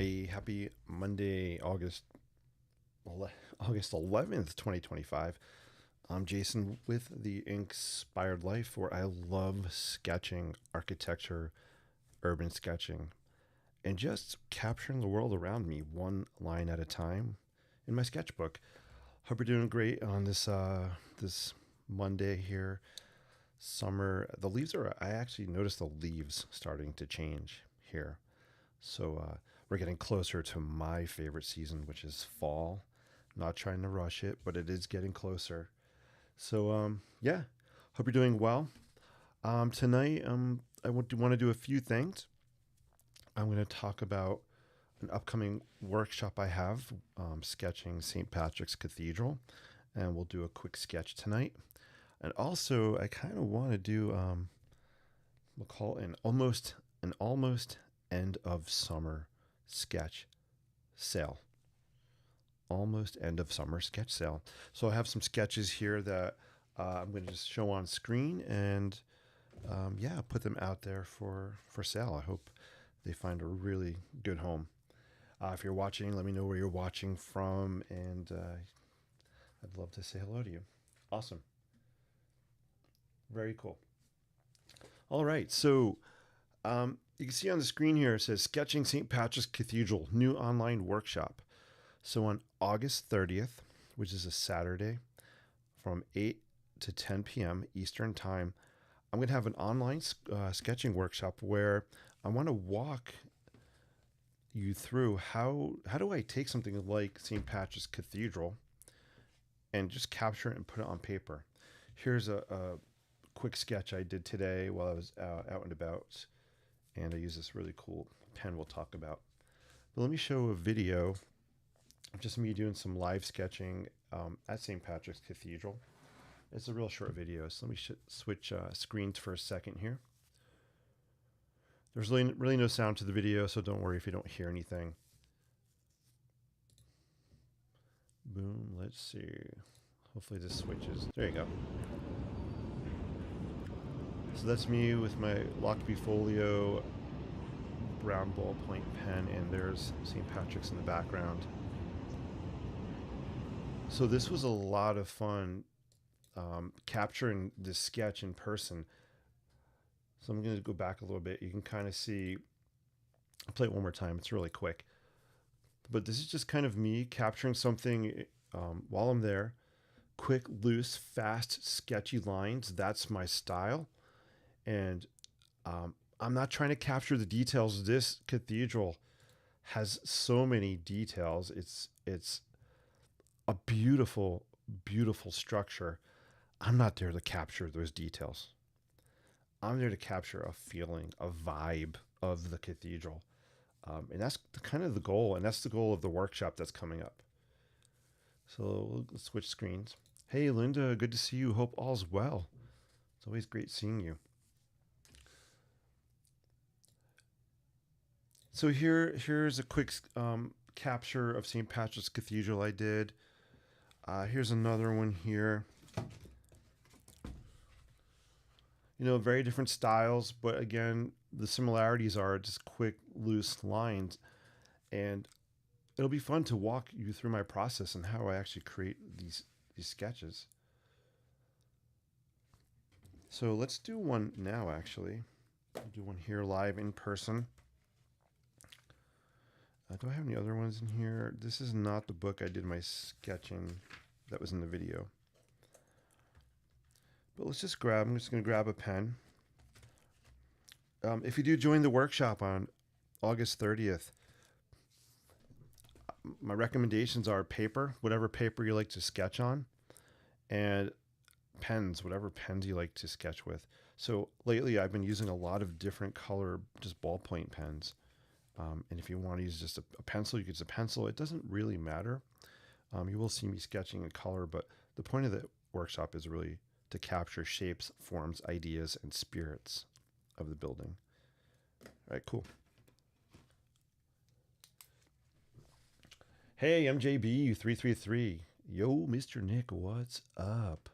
Hey, happy Monday, August 11th, 2025. I'm Jason with the INKspired Life, where I love sketching, architecture, urban sketching, and just capturing the world around me one line at a time in my sketchbook. Hope you're doing great on this Monday here. Summer, the leaves are. I actually noticed the leaves starting to change here. So we're getting closer to my favorite season, which is fall. Not trying to rush it, but it is getting closer. So yeah, hope you're doing well. Tonight, I want to do a few things. I'm going to talk about an upcoming workshop I have, sketching St. Patrick's Cathedral, and we'll do a quick sketch tonight. And also, I kind of want to do, we'll call it an almost end of summer sketch sale. Almost end of summer sketch sale. So I have some sketches here that I'm going to just show on screen and yeah, put them out there for sale. I hope they find a really good home. If you're watching, let me know where you're watching from, and I'd love to say hello to you. Awesome. Very cool. All right. So you can see on the screen here, it says Sketching St. Patrick's Cathedral, new online workshop. So on August 30th, which is a Saturday, from 8 to 10 p.m. Eastern Time, I'm going to have an online sketching workshop where I want to walk you through how do I take something like St. Patrick's Cathedral and just capture it and put it on paper. Here's a quick sketch I did today while I was out and about, and I use this really cool pen we'll talk about. But let me show a video of just me doing some live sketching at St. Patrick's Cathedral. It's a real short video, so let me switch screens for a second here. There's really no sound to the video, so don't worry if you don't hear anything. Boom, let's see. Hopefully this switches. There you go. So that's me with my Lockby Folio brown ballpoint pen, and there's St. Patrick's in the background. So this was a lot of fun capturing this sketch in person. So I'm going to go back a little bit. You can kind of see, I'll play it one more time. It's really quick. But this is just kind of me capturing something while I'm there. Quick, loose, fast, sketchy lines. That's my style. And I'm not trying to capture the details. This cathedral has so many details. It's a beautiful, beautiful structure. I'm not there to capture those details. I'm there to capture a feeling, a vibe of the cathedral. And that's kind of the goal, and that's the goal of the workshop that's coming up. So let's switch screens. Hey, Linda, good to see you. Hope all's well. It's always great seeing you. So here's a quick capture of St. Patrick's Cathedral I did. Here's another one here. You know, very different styles, but again, the similarities are just quick, loose lines. And it'll be fun to walk you through my process and how I actually create these sketches. So let's do one now, actually. I'll do one here live in person. Do I have any other ones in here? This is not the book I did my sketching that was in the video. But I'm just going to grab a pen. If you do join the workshop on August 30th, my recommendations are paper, whatever paper you like to sketch on, and pens, whatever pens you like to sketch with. So lately I've been using a lot of different color, just ballpoint pens. And if you want to use just a pencil, you can use a pencil. It doesn't really matter. You will see me sketching in color, but the point of the workshop is really to capture shapes, forms, ideas, and spirits of the building. All right, cool. Hey, MJB333. Yo, Mr. Nick, what's up?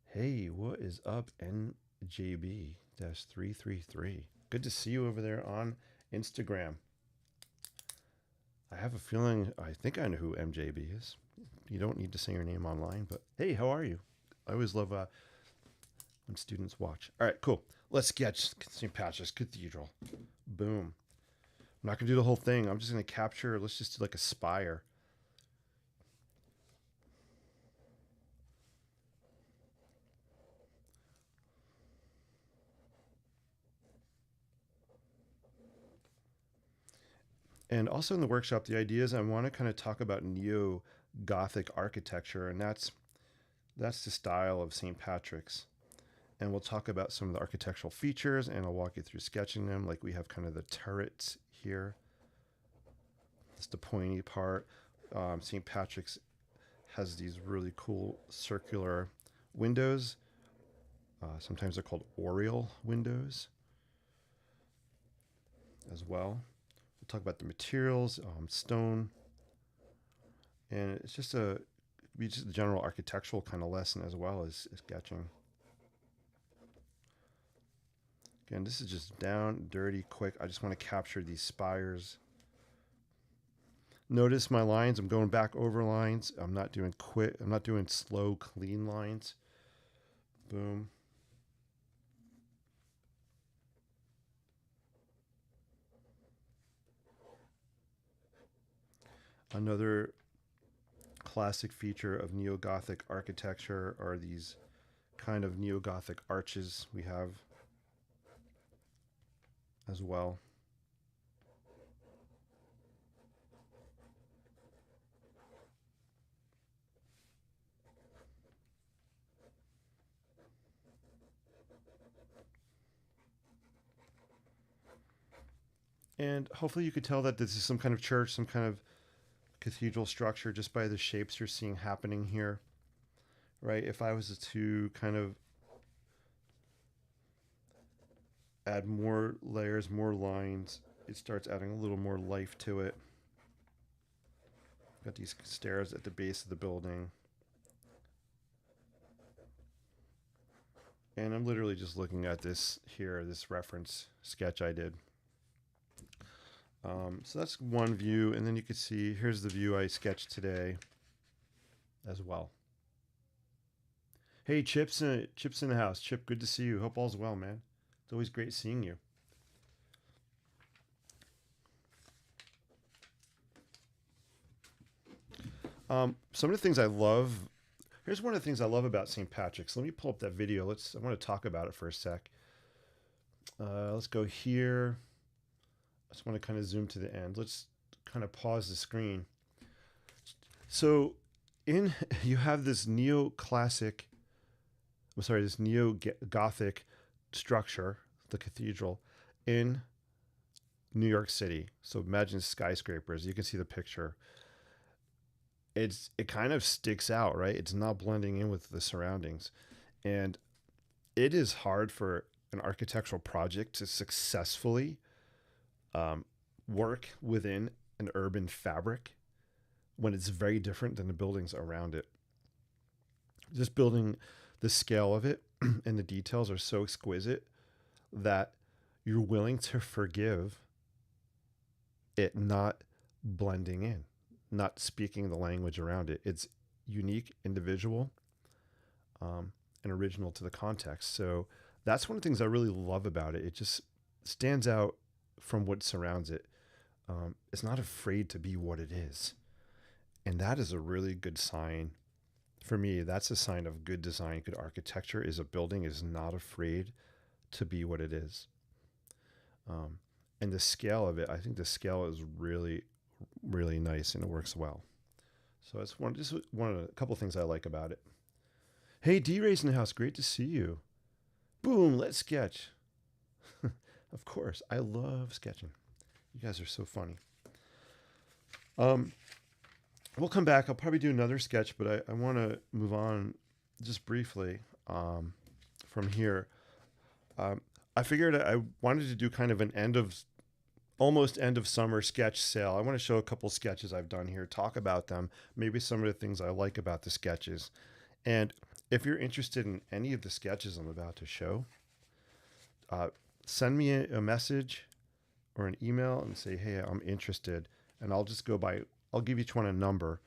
Hey, what is up, NJB-333? Good to see you over there on Instagram. I have a feeling, I think I know who MJB is. You don't need to say your name online, but hey, how are you? I always love when students watch. All right, cool. Let's sketch St. Patrick's Cathedral. Boom. I'm not going to do the whole thing. I'm just going to capture, let's just do like a spire. And also in the workshop, the idea is I want to kind of talk about neo-Gothic architecture, and that's the style of St. Patrick's. And we'll talk about some of the architectural features, and I'll walk you through sketching them. Like we have kind of the turrets here. That's the pointy part. St. Patrick's has these really cool circular windows. Sometimes they're called oriel windows as well. We'll talk about the materials, stone, and it's just a general architectural kind of lesson as well as sketching. Again, this is just down, dirty, quick. I just want to capture these spires. Notice my lines. I'm going back over lines. I'm not doing quick. I'm not doing slow, clean lines. Boom. Another classic feature of neo-Gothic architecture are these kind of neo-Gothic arches we have as well. And hopefully you could tell that this is some kind of church, some kind of cathedral structure just by the shapes you're seeing happening here, right? If I was to kind of add more layers, more lines, it starts adding a little more life to it. Got these stairs at the base of the building. And I'm literally just looking at this here, this reference sketch I did. So that's one view, and then you can see here's the view I sketched today as well. Hey, Chip's in the house. Chip, good to see you. Hope all's well, man. It's always great seeing you. Some of the things I love. Here's one of the things I love about St. Patrick's. Let me pull up that video. I want to talk about it for a sec. Let's go here. I just want to kind of zoom to the end. Let's kind of pause the screen. So you have this neo-Gothic structure, the cathedral, in New York City. So imagine skyscrapers. You can see the picture. It kind of sticks out, right? It's not blending in with the surroundings. And it is hard for an architectural project to successfully work within an urban fabric when it's very different than the buildings around it. Just building, the scale of it and the details are so exquisite that you're willing to forgive it not blending in, not speaking the language around it. It's unique, individual, and original to the context. So that's one of the things I really love about it. It just stands out from what surrounds it. It's not afraid to be what it is. And that is a really good sign. For me, that's a sign of good design, good architecture, is a building is not afraid to be what it is. And the scale of it, I think the scale is really, really nice and it works well. So it's a couple of things I like about it. Hey, D-Ray's in the house. Great to see you. Boom, let's sketch. Of course, I love sketching. You guys are so funny. We'll come back. I'll probably do another sketch, but I want to move on just briefly from here. I figured I wanted to do kind of an almost end of summer sketch sale. I want to show a couple sketches I've done here, talk about them, maybe some of the things I like about the sketches. And if you're interested in any of the sketches I'm about to show, send me a message or an email and say, hey, I'm interested. and I'll just go by, I'll give each one a number.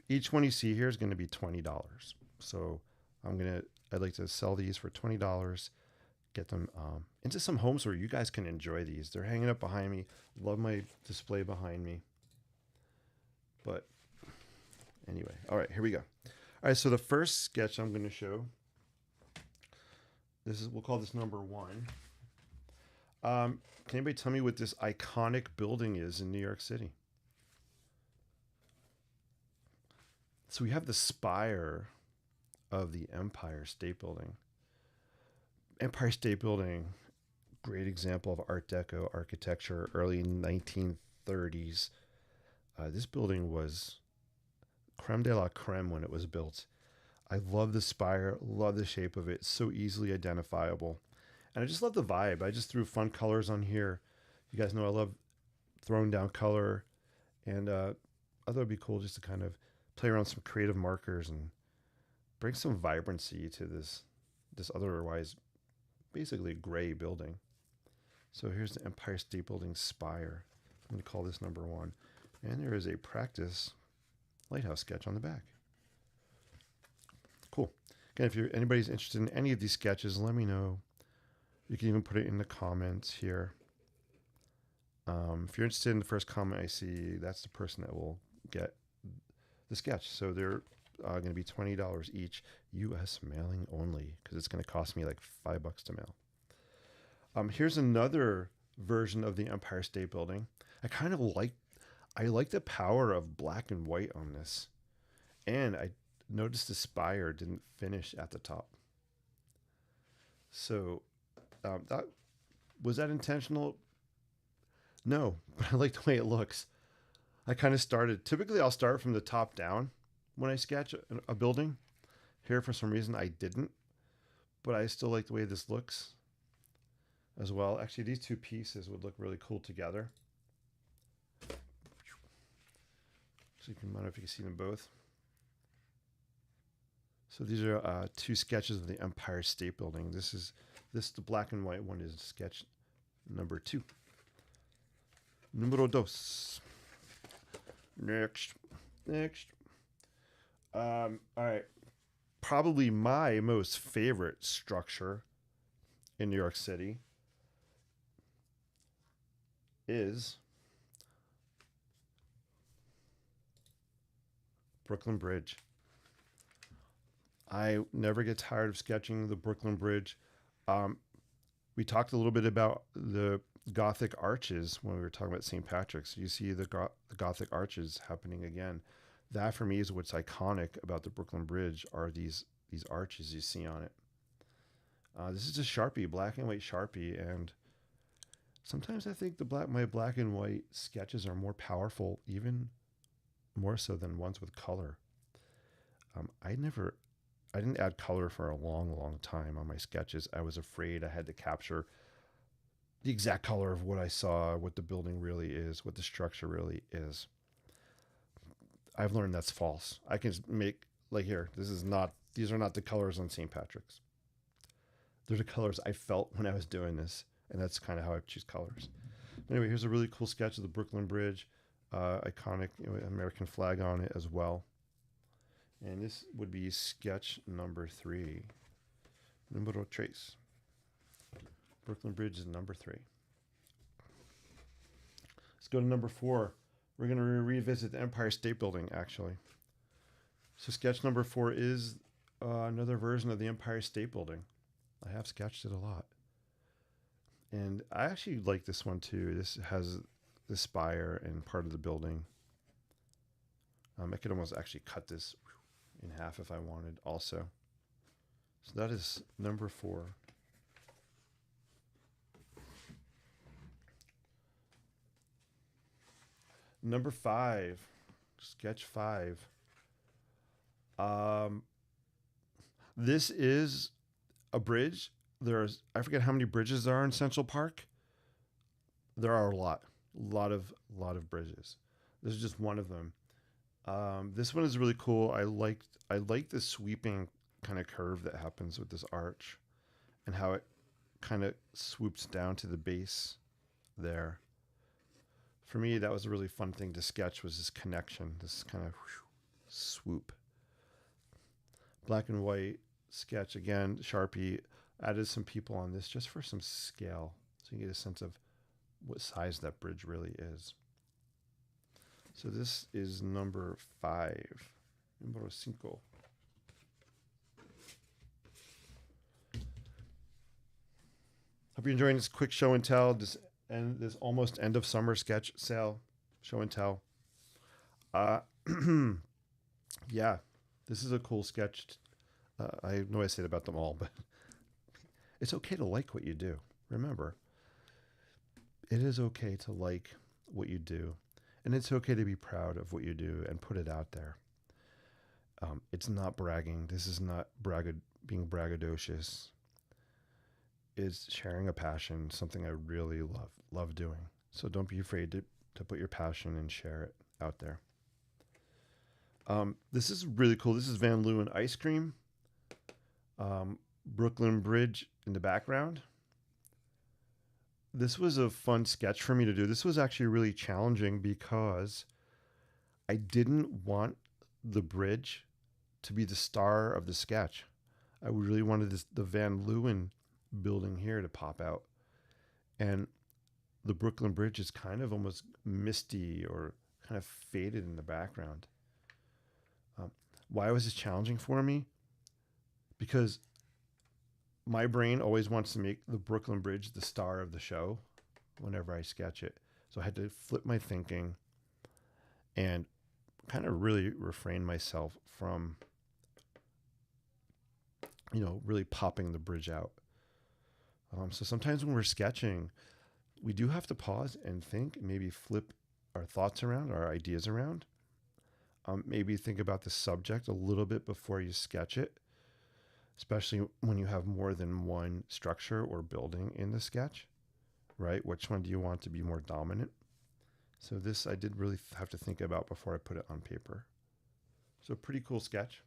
Each one you see here is going to be $20. So I'd like to sell these for $20, get them into some homes where you guys can enjoy these. They're hanging up behind me. Love my display behind me. But anyway, all right, here we go. All right, so the first sketch I'm going to show, we'll call this number 1. Can anybody tell me what this iconic building is in New York City? So we have the spire of the Empire State Building. Empire State Building, great example of Art Deco architecture, early 1930s. This building was creme de la creme when it was built. I love the spire, love the shape of it. It's so easily identifiable. And I just love the vibe. I just threw fun colors on here. You guys know I love throwing down color. And I thought it'd be cool just to kind of play around some creative markers and bring some vibrancy to this otherwise basically gray building. So here's the Empire State Building spire. I'm going to call this number 1. And there is a practice lighthouse sketch on the back. Cool. Again, if anybody's interested in any of these sketches, let me know. You can even put it in the comments here. If you're interested in the first comment I see, that's the person that will get the sketch. So they're going to be $20 each, U.S. mailing only, because it's going to cost me like $5 to mail. Here's another version of the Empire State Building. I like the power of black and white on this, and I noticed the spire didn't finish at the top. So was that intentional? No, but I like the way it looks. I kind of started, typically I'll start from the top down when I sketch a building. Here, for some reason, I didn't, but I still like the way this looks as well. Actually, these two pieces would look really cool together. So I don't know if you can see them both. So these are 2 sketches of the Empire State Building. The black and white one is sketch number 2. Numero 2. Next. All right. Probably my most favorite structure in New York City is Brooklyn Bridge. I never get tired of sketching the Brooklyn Bridge. We talked a little bit about the Gothic arches when we were talking about St. Patrick's. You see the Gothic arches happening again. That for me is what's iconic about the Brooklyn Bridge, are these arches you see on it. This is a Sharpie, black and white Sharpie, and sometimes I think my black and white sketches are more powerful, even more so than ones with color. I didn't add color for a long time on my sketches. I was afraid I had to capture the exact color of what I saw, what the building really is, what the structure really is. I've learned that's false. I can make, like here, these are not the colors on St. Patrick's. They're the colors I felt when I was doing this, and that's kind of how I choose colors. Anyway, here's a really cool sketch of the Brooklyn Bridge, iconic American flag on it as well. And this would be sketch number 3. Numero 3. Brooklyn Bridge is number 3. Let's go to number 4. We're going to revisit the Empire State Building, actually. So sketch number 4 is another version of the Empire State Building. I have sketched it a lot. And I actually like this one too. This has the spire and part of the building. I could almost actually cut this in half if I wanted also. So that is number 4. Number 5, sketch 5. This is a bridge. I forget how many bridges there are in Central Park. There are a lot of bridges. This is just one of them. This one is really cool. I like the sweeping kind of curve that happens with this arch, and how it kind of swoops down to the base there. for me, that was a really fun thing to sketch, was this connection, this kind of swoop. Black and white sketch again, Sharpie. Added some people on this just for some scale, so you get a sense of what size that bridge really is. So this is number 5. Número 5. Hope you're enjoying this quick show and tell, this almost end of summer sketch sale, show and tell. Yeah, this is a cool sketch. I know I said about them all, but it's okay to like what you do. Remember, it is okay to like what you do, and it's okay to be proud of what you do and put it out there. It's not bragging. This is not being braggadocious. It's sharing a passion, something I really love doing. So don't be afraid to put your passion and share it out there. This is really cool. This is Van Leeuwen ice cream. Brooklyn Bridge in the background. This was a fun sketch for me to do. This was actually really challenging because I didn't want the bridge to be the star of the sketch. I really wanted the Van Leeuwen building here to pop out. And the Brooklyn Bridge is kind of almost misty or kind of faded in the background. Why was this challenging for me? Because my brain always wants to make the Brooklyn Bridge the star of the show whenever I sketch it. So I had to flip my thinking and kind of really refrain myself from, really popping the bridge out. So sometimes when we're sketching, we do have to pause and think, maybe flip our thoughts around, our ideas around. Maybe think about the subject a little bit before you sketch it, especially when you have more than one structure or building in the sketch, right? Which one do you want to be more dominant? So this I did really have to think about before I put it on paper. So pretty cool sketch.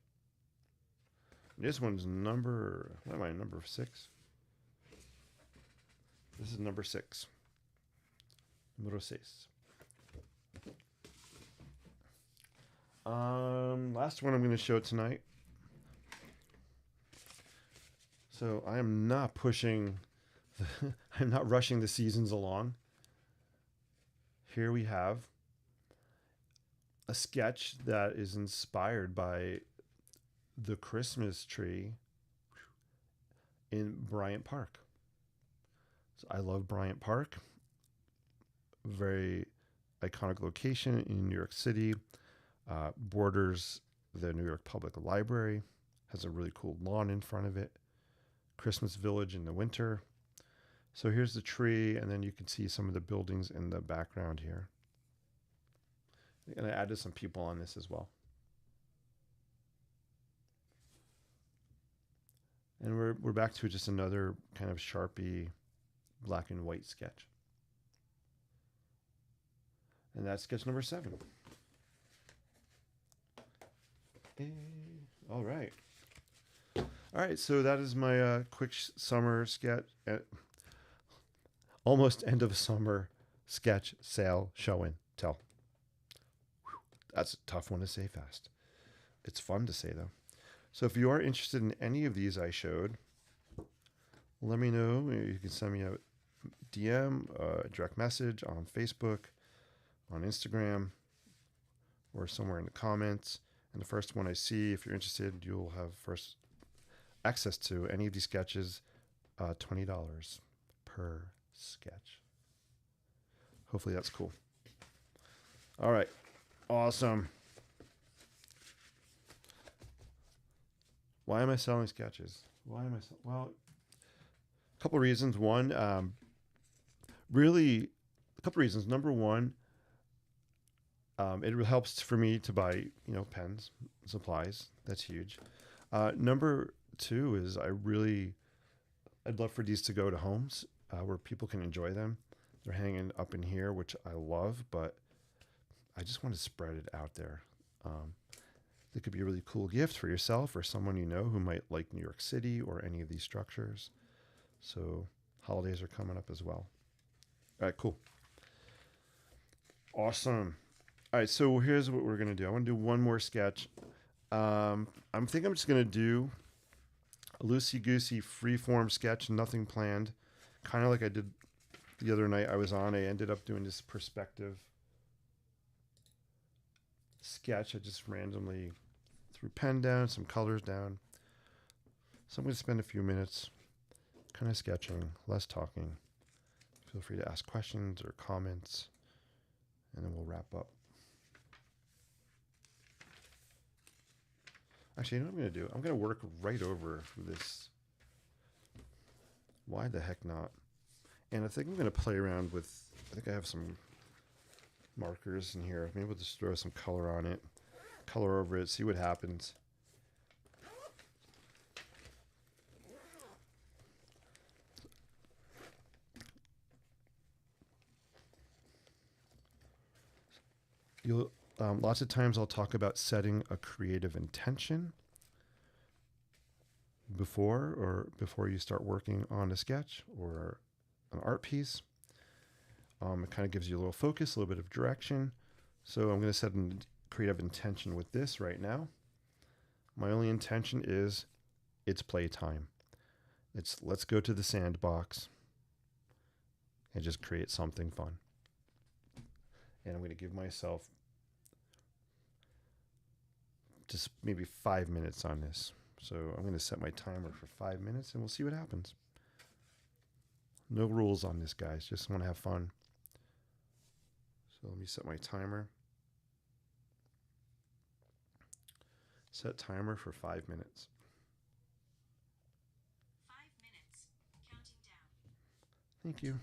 This one's number 6? This is number 6. Número 6. Last one I'm going to show tonight. So I am not pushing, I'm not rushing the seasons along. Here we have a sketch that is inspired by the Christmas tree in Bryant Park. So I love Bryant Park. Very iconic location in New York City. Borders the New York Public Library. Has a really cool lawn in front of it. Christmas village in the winter. So here's the tree, and then you can see some of the buildings in the background here. And I added some people on this as well. And we're back to just another kind of Sharpie black and white sketch. And that's sketch number 7. All right. All right, so that is my quick summer sketch, almost end of summer sketch sale show and tell. Whew, that's a tough one to say fast. It's fun to say though. So if you are interested in any of these I showed, let me know. You can send me a DM, a direct message on Facebook, on Instagram, or somewhere in the comments. And the first one I see, if you're interested, you'll have first access to any of these sketches, $20 per sketch. Hopefully that's cool. All right. Awesome. Why am I selling sketches? Well, a couple of reasons. One, really, a couple of reasons. Number one, it helps for me to buy, pens, supplies. That's huge. Number 2 is I'd love for these to go to homes where people can enjoy them. They're hanging up in here, which I love, but I just want to spread it out there. It could be a really cool gift for yourself or someone you know who might like New York City or any of these structures. So holidays are coming up as well. All right, cool. Awesome. All right, so here's what we're gonna do. I want to do one more sketch. I'm think I'm just gonna do a loosey goosey freeform sketch, nothing planned, kind of like I did the other night I was on. I ended up doing this perspective sketch. I just randomly threw pen down, some colors down. So I'm going to spend a few minutes kind of sketching, less talking. Feel free to ask questions or comments, and then we'll wrap up. Actually, you know what I'm going to do? I'm going to work right over this. Why the heck not? And I think I'm going to play around with, I think I have some markers in here. Maybe we'll just throw some color on it, color over it, see what happens. Lots of times I'll talk about setting a creative intention before you start working on a sketch or an art piece. It kind of gives you a little focus, a little bit of direction. So I'm going to set a creative intention with this right now. My only intention is it's playtime. It's let's go to the sandbox and just create something fun. And I'm going to give myself just maybe 5 minutes on this. So I'm going to set my timer for 5 minutes and we'll see what happens. No rules on this, guys. Just want to have fun. So let me set my timer. Set timer for 5 minutes. 5 minutes. Counting down. Thank you.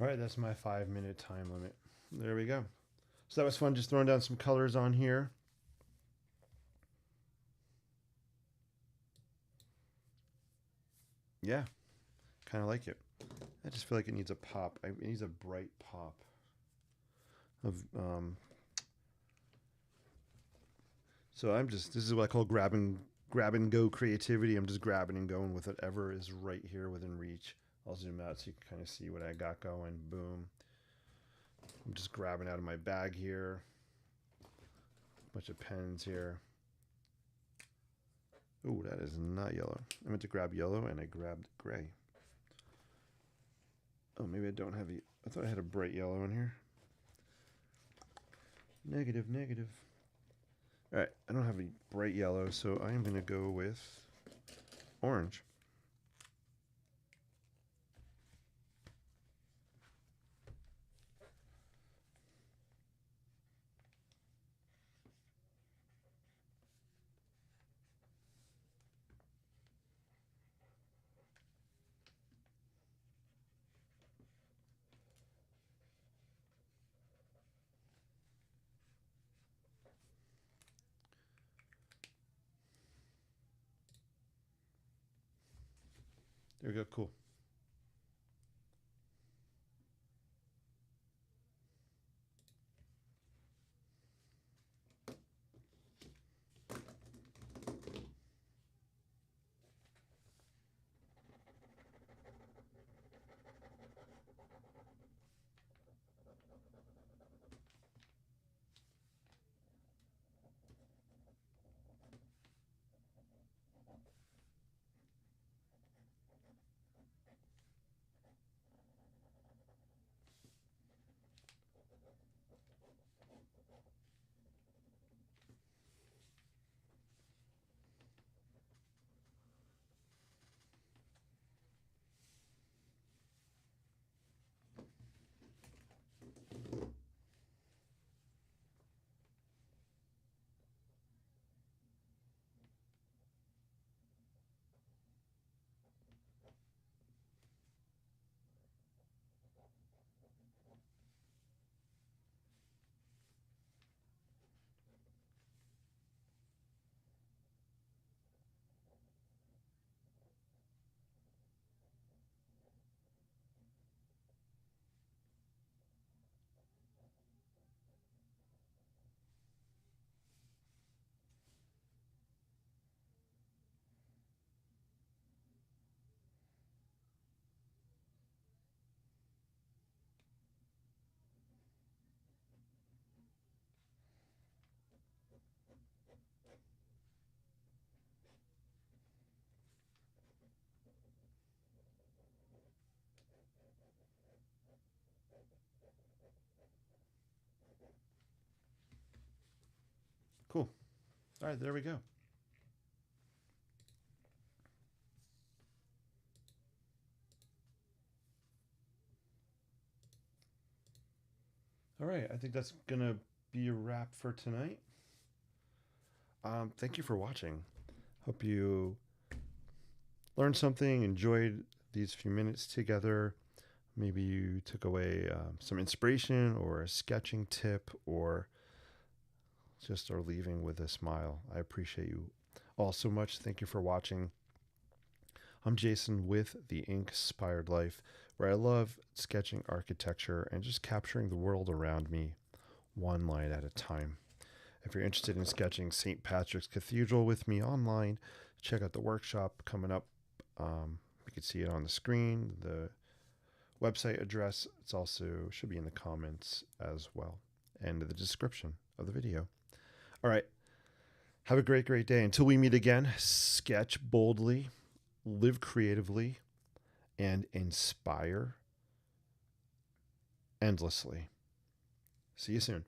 All right, that's my 5 minute time limit. There we go. So that was fun, just throwing down some colors on here. Yeah, kind of like it. I just feel like it needs a pop. It needs a bright pop of. So this is what I call grab and go creativity. I'm just grabbing and going with whatever is right here within reach. I'll zoom out so you can kind of see what I got going. Boom. I'm just grabbing out of my bag here. Bunch of pens here. Ooh, that is not yellow. I meant to grab yellow and I grabbed gray. Oh, maybe I don't have I thought I had a bright yellow in here. Negative, negative. All right, I don't have a bright yellow, so I am going to go with orange. There we go, cool. Cool. All right, there we go. All right, I think that's going to be a wrap for tonight. Thank you for watching. Hope you learned something, enjoyed these few minutes together. Maybe you took away some inspiration or a sketching tip, or just are leaving with a smile. I appreciate you all so much. Thank you for watching. I'm Jason with the INKspired Life, where I love sketching architecture and just capturing the world around me one line at a time. If you're interested in sketching St. Patrick's Cathedral with me online, check out the workshop coming up. You can see it on the screen, the website address. It's also should be in the comments as well, and the description of the video. All right. Have a great, great day. Until we meet again, sketch boldly, live creatively, and inspire endlessly. See you soon.